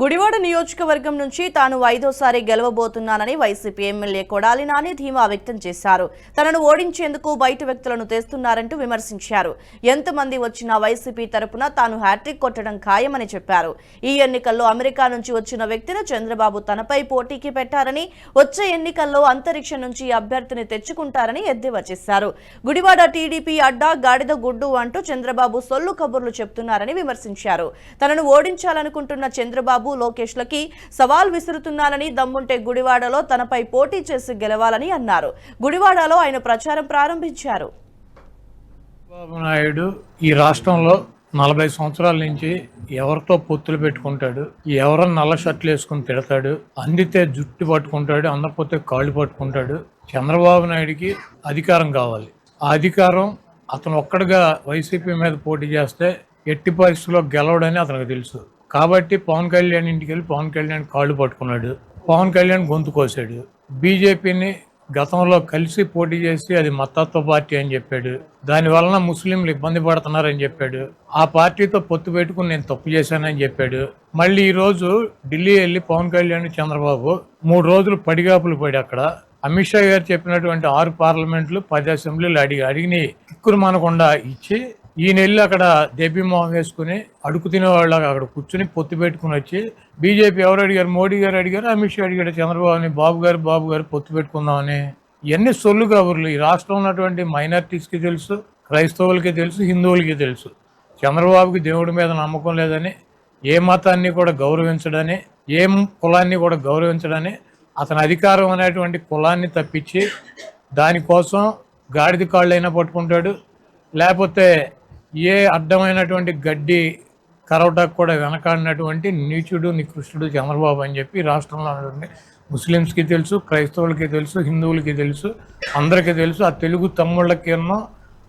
గుడివాడ నియోజకవర్గం నుంచి తాను 5వ గెలవబోతున్నానని వైసీపీ ఎమ్మెల్యే కొడాలి నాని ధీమా వ్యక్తం చేశారు. తనను ఓడించేందుకు బయట వ్యక్తులను తెస్తున్నారంటూ విమర్శించారు. ఎంతమంది వచ్చినా వైసీపీ తరపున తాను హ్యాట్రిక్ కొట్టడం ఖాయమని చెప్పారు. ఈ ఎన్నికల్లో అమెరికా నుంచి వచ్చిన వ్యక్తిని చంద్రబాబు తనపై పోటీకి పెట్టారని, వచ్చే ఎన్నికల్లో అంతరిక్షం నుంచి అభ్యర్థిని తెచ్చుకుంటారని ఎద్దేవా చేశారు. గుడివాడ టీడీపీ అడ్డా గాడిద గుడ్డు అంటూ చంద్రబాబు సొల్లు కబుర్లు చెప్తున్నారని విమర్శించారు. తనను ఓడించాలనుకుంటున్న చంద్రబాబు లోకేష్లకి సవాల్ విసురుతున్నానని, దమ్ముంటే గుడివాడలో తనపై పోటీ చేసి గెలవాలని అన్నారు. గుడివాడలో ఆయన ప్రచారం ప్రారంభించారు. చంద్రబాబు నాయుడు ఈ రాష్ట్రంలో 40 సంవత్సరాల నుంచి ఎవరితో పొత్తులు పెట్టుకుంటాడు, ఎవరన్నా నల్ల షర్ట్లు వేసుకుని తిడతాడు, అందితే జుట్టు పట్టుకుంటాడు, అందకపోతే కాళ్ళు పట్టుకుంటాడు. చంద్రబాబు నాయుడికి అధికారం కావాలి. ఆ అధికారం అతను ఒక్కడిగా వైసీపీ మీద పోటీ చేస్తే ఎట్టి పరిస్థితుల్లో గెలవడని అతనికి తెలుసు. కాబట్టి పవన్ కళ్యాణ్ ఇంటికి వెళ్ళి పవన్ కళ్యాణ్ కాళ్ళు పట్టుకున్నాడు, పవన్ కళ్యాణ్ గొంతు కోసాడు. బీజేపీని గతంలో కలిసి పోటీ చేసి అది మతత్వ పార్టీ అని చెప్పాడు. దాని వలన ముస్లింలు ఇబ్బంది పడుతున్నారని చెప్పాడు. ఆ పార్టీతో పొత్తు పెట్టుకుని నేను తప్పు చేశానని చెప్పాడు. మళ్ళీ ఈ రోజు ఢిల్లీ వెళ్ళి పవన్ కళ్యాణ్ చంద్రబాబు 3 రోజులు పడిగాపులు పడి అక్కడ అమిత్ షా గారు చెప్పినటువంటి 6 పార్లమెంట్లు 10 అసెంబ్లీలు అడిగిన కిక్కురు మనకుండా ఇచ్చి ఈయన వెళ్ళి అక్కడ దేబీమోహం వేసుకుని అడుగు తినేవాళ్ళగా అక్కడ కూర్చుని పొత్తు పెట్టుకుని వచ్చి బీజేపీ ఎవరు అడిగారు? మోడీ గారు అడిగారు, అమిత్ షా అడిగాడు చంద్రబాబుని, బాబు గారు పొత్తు పెట్టుకుందామని. ఇవన్నీ సొల్లు కబుర్లు. ఈ రాష్ట్రంలో ఉన్నటువంటి మైనారిటీస్కి తెలుసు, క్రైస్తవులకి తెలుసు, హిందువులకి తెలుసు. చంద్రబాబుకి దేవుడి మీద నమ్మకం లేదని, ఏ మతాన్ని కూడా గౌరవించడని, ఏ కులాన్ని కూడా గౌరవించడని, అతని అధికారం అనేటువంటి కులాన్ని తప్పించి దానికోసం గాడిద కాళ్ళైనా పట్టుకుంటాడు, లేకపోతే ఏ అడ్డమైనటువంటి గడ్డి కరవటానికి కూడా వెనకాడినటువంటి నీచుడు నికృష్టుడు చంద్రబాబు అని చెప్పి రాష్ట్రంలో ఉన్నటువంటి ముస్లిమ్స్కి తెలుసు, క్రైస్తవులకి తెలుసు, హిందువులకి తెలుసు, అందరికీ తెలుసు. ఆ తెలుగు తమ్ముళ్ళకేమో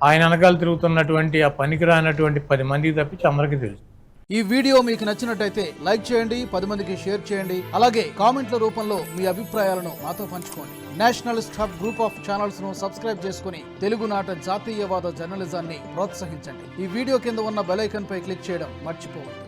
ఆయన వెనకాల తిరుగుతున్నటువంటి ఆ పనికిరానటువంటి 10 మందికి తప్పించి అందరికీ తెలుసు. ఈ వీడియో మీకు నచ్చినట్టయితే లైక్ చేయండి, 10 మందికి షేర్ చేయండి. అలాగే కామెంట్ల రూపంలో మీ అభిప్రాయాలను మాతో పంచుకోండి. Nationalist hub group of channels ను సబ్స్క్రైబ్ చేసుకుని తెలుగునాట జాతీయవాద జర్నలిజాన్ని ప్రోత్సహించండి. ఈ వీడియో కింద ఉన్న బెల్ ఐకాన్ పై క్లిక్ చేయడం మర్చిపోవద్దు.